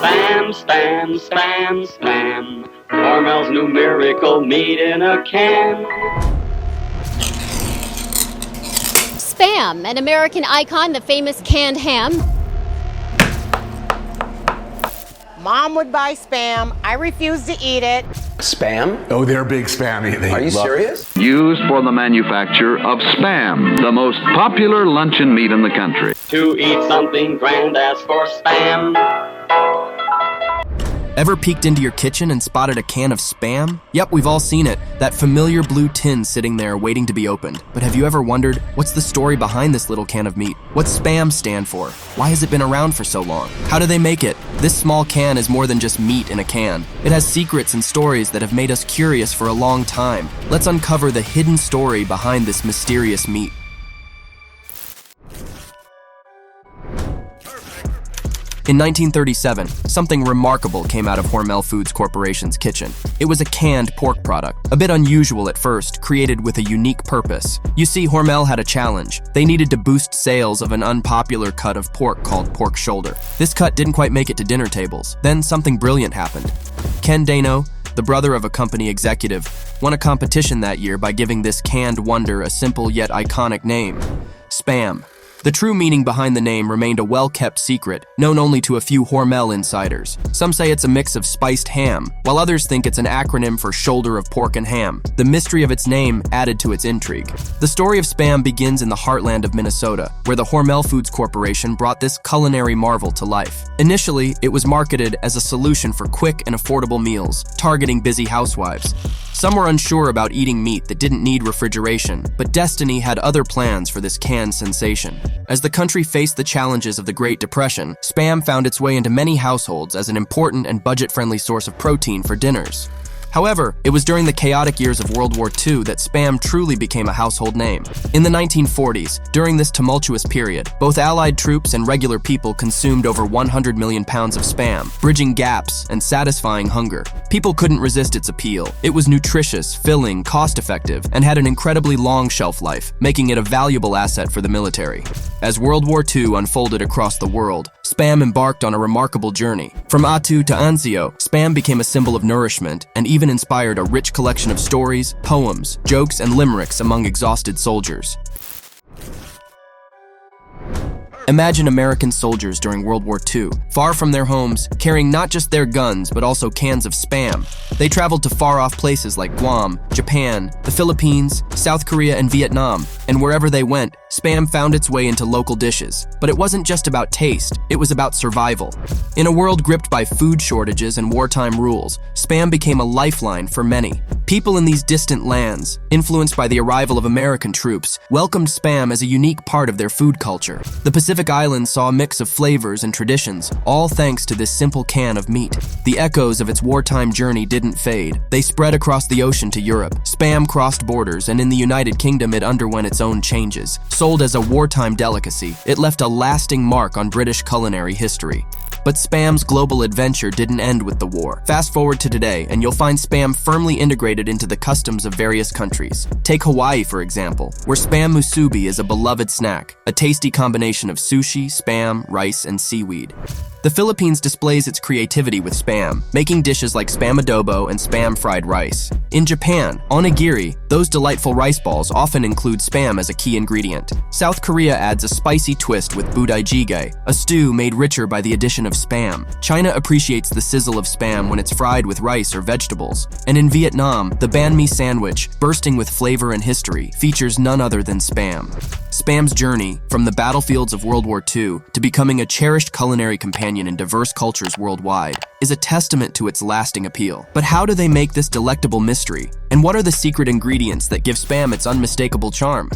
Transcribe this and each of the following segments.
Spam, spam, spam, spam. Hormel's new miracle meat in a can. Spam, an American icon, the famous canned ham. Mom would buy Spam. I refused to eat it. Spam? Oh, they're big Spam. Are you serious? Used for the manufacture of Spam, the most popular luncheon meat in the country. To eat something grand, ask for Spam. Ever peeked into your kitchen and spotted a can of Spam? Yep, we've all seen it. That familiar blue tin sitting there waiting to be opened. But have you ever wondered, what's the story behind this little can of meat? What's Spam stand for? Why has it been around for so long? How do they make it? This small can is more than just meat in a can. It has secrets and stories that have made us curious for a long time. Let's uncover the hidden story behind this mysterious meat. In 1937, something remarkable came out of Hormel Foods Corporation's kitchen. It was a canned pork product, a bit unusual at first, created with a unique purpose. You see, Hormel had a challenge. They needed to boost sales of an unpopular cut of pork called pork shoulder. This cut didn't quite make it to dinner tables. Then something brilliant happened. Ken Dano, the brother of a company executive, won a competition that year by giving this canned wonder a simple yet iconic name: Spam. The true meaning behind the name remained a well-kept secret, known only to a few Hormel insiders. Some say it's a mix of spiced ham, while others think it's an acronym for shoulder of pork and ham. The mystery of its name added to its intrigue. The story of Spam begins in the heartland of Minnesota, where the Hormel Foods Corporation brought this culinary marvel to life. Initially, it was marketed as a solution for quick and affordable meals, targeting busy housewives. Some were unsure about eating meat that didn't need refrigeration, but destiny had other plans for this canned sensation. As the country faced the challenges of the Great Depression, Spam found its way into many households as an important and budget-friendly source of protein for dinners. However, it was during the chaotic years of World War II that Spam truly became a household name. In the 1940s, during this tumultuous period, both Allied troops and regular people consumed over 100 million pounds of Spam, bridging gaps and satisfying hunger. People couldn't resist its appeal. It was nutritious, filling, cost-effective, and had an incredibly long shelf life, making it a valuable asset for the military. As World War II unfolded across the world, Spam embarked on a remarkable journey. From Atu to Anzio, Spam became a symbol of nourishment and even inspired a rich collection of stories, poems, jokes, and limericks among exhausted soldiers. Imagine American soldiers during World War II, far from their homes, carrying not just their guns, but also cans of Spam. They traveled to far-off places like Guam, Japan, the Philippines, South Korea, and Vietnam, and wherever they went, Spam found its way into local dishes. But it wasn't just about taste, it was about survival. In a world gripped by food shortages and wartime rules, Spam became a lifeline for many. People in these distant lands, influenced by the arrival of American troops, welcomed Spam as a unique part of their food culture. The Pacific Islands saw a mix of flavors and traditions, all thanks to this simple can of meat. The echoes of its wartime journey didn't fade. They spread across the ocean to Europe. Spam crossed borders, and in the United Kingdom it underwent its own changes. Sold as a wartime delicacy, it left a lasting mark on British culinary history. But Spam's global adventure didn't end with the war. Fast forward to today, and you'll find Spam firmly integrated into the customs of various countries. Take Hawaii, for example, where Spam musubi is a beloved snack, a tasty combination of sushi, Spam, rice, and seaweed. The Philippines displays its creativity with Spam, making dishes like Spam adobo and Spam fried rice. In Japan, onigiri, those delightful rice balls often include Spam as a key ingredient. South Korea adds a spicy twist with budae-jjigae, a stew made richer by the addition of Spam. China appreciates the sizzle of Spam when it's fried with rice or vegetables. And in Vietnam, the banh mi sandwich, bursting with flavor and history, features none other than Spam. Spam's journey, from the battlefields of World War II to becoming a cherished culinary companion in diverse cultures worldwide, is a testament to its lasting appeal. But how do they make this delectable mystery? And what are the secret ingredients that give Spam its unmistakable charm?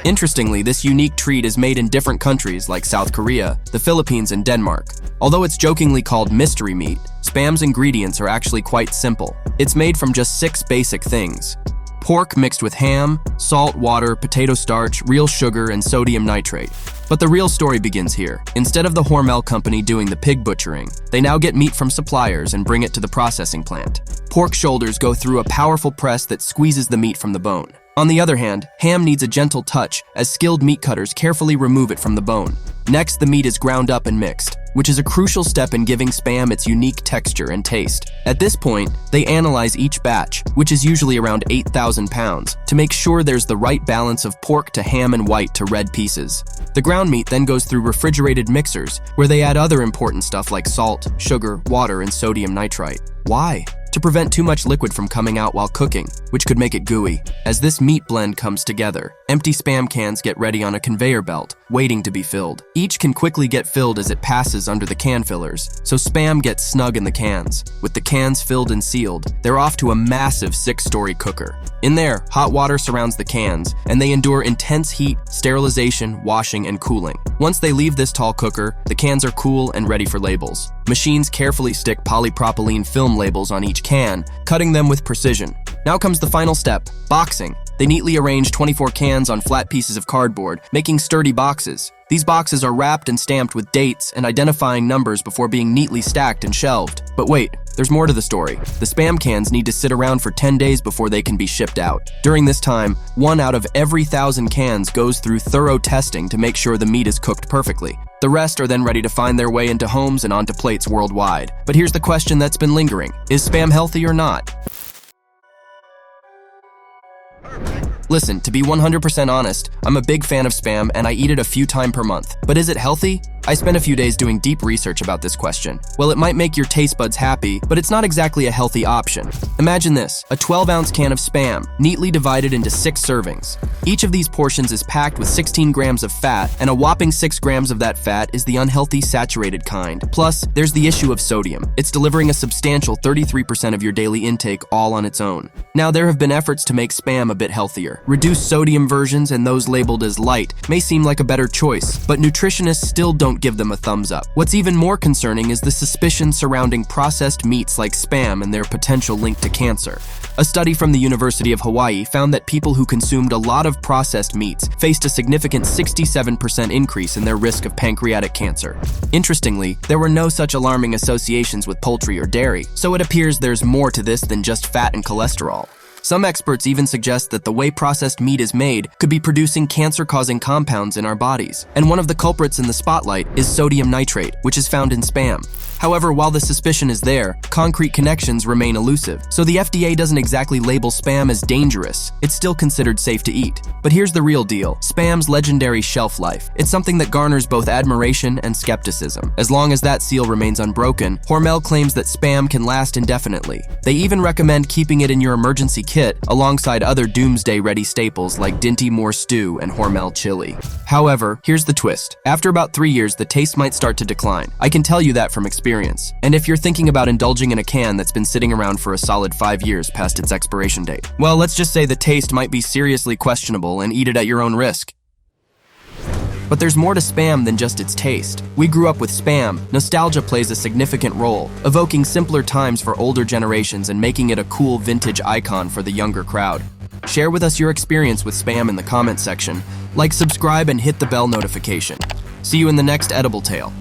Interestingly, this unique treat is made in different countries like South Korea, the Philippines, and Denmark. Although it's jokingly called mystery meat, Spam's ingredients are actually quite simple. It's made from just 6 basic things: pork mixed with ham, salt, water, potato starch, real sugar, and sodium nitrate. But the real story begins here. Instead of the Hormel company doing the pig butchering, they now get meat from suppliers and bring it to the processing plant. Pork shoulders go through a powerful press that squeezes the meat from the bone. On the other hand, ham needs a gentle touch as skilled meat cutters carefully remove it from the bone. Next, the meat is ground up and mixed, which is a crucial step in giving Spam its unique texture and taste. At this point, they analyze each batch, which is usually around 8,000 pounds, to make sure there's the right balance of pork to ham and white to red pieces. The ground meat then goes through refrigerated mixers, where they add other important stuff like salt, sugar, water, and sodium nitrite. Why? To prevent too much liquid from coming out while cooking, which could make it gooey. As this meat blend comes together, empty Spam cans get ready on a conveyor belt, waiting to be filled. Each can quickly get filled as it passes under the can fillers, so Spam gets snug in the cans. With the cans filled and sealed, they're off to a massive 6-story cooker. In there, hot water surrounds the cans, and they endure intense heat, sterilization, washing, and cooling. Once they leave this tall cooker, the cans are cool and ready for labels. Machines carefully stick polypropylene film labels on each can, cutting them with precision. Now comes the final step, boxing. They neatly arrange 24 cans on flat pieces of cardboard, making sturdy boxes. These boxes are wrapped and stamped with dates and identifying numbers before being neatly stacked and shelved. But wait, there's more to the story. The Spam cans need to sit around for 10 days before they can be shipped out. During this time, 1 out of every 1,000 cans goes through thorough testing to make sure the meat is cooked perfectly. The rest are then ready to find their way into homes and onto plates worldwide. But here's the question that's been lingering. Is Spam healthy or not? Listen, to be 100% honest, I'm a big fan of Spam and I eat it a few times per month. But is it healthy? I spent a few days doing deep research about this question. Well, it might make your taste buds happy, but it's not exactly a healthy option. Imagine this, a 12-ounce can of Spam, neatly divided into 6 servings. Each of these portions is packed with 16 grams of fat, and a whopping 6 grams of that fat is the unhealthy saturated kind. Plus, there's the issue of sodium. It's delivering a substantial 33% of your daily intake all on its own. Now, there have been efforts to make Spam a bit healthier. Reduced sodium versions and those labeled as light may seem like a better choice, but nutritionists still don't give them a thumbs up. What's even more concerning is the suspicion surrounding processed meats like Spam and their potential link to cancer. A study from the University of Hawaii found that people who consumed a lot of processed meats faced a significant 67% increase in their risk of pancreatic cancer. Interestingly, there were no such alarming associations with poultry or dairy, so it appears there's more to this than just fat and cholesterol. Some experts even suggest that the way processed meat is made could be producing cancer-causing compounds in our bodies, and one of the culprits in the spotlight is sodium nitrate, which is found in Spam. However, while the suspicion is there, concrete connections remain elusive, so the FDA doesn't exactly label Spam as dangerous. It's still considered safe to eat. But here's the real deal, Spam's legendary shelf life. It's something that garners both admiration and skepticism. As long as that seal remains unbroken, Hormel claims that Spam can last indefinitely. They even recommend keeping it in your emergency kit alongside other doomsday-ready staples like Dinty Moore stew and Hormel chili. However, here's the twist. After about 3 years, the taste might start to decline. I can tell you that from experience. And if you're thinking about indulging in a can that's been sitting around for a solid 5 years past its expiration date, well, let's just say the taste might be seriously questionable and eat it at your own risk. But there's more to Spam than just its taste. We grew up with Spam. Nostalgia plays a significant role, evoking simpler times for older generations and making it a cool vintage icon for the younger crowd. Share with us your experience with Spam in the comment section. Like, subscribe, and hit the bell notification. See you in the next Edible Tale.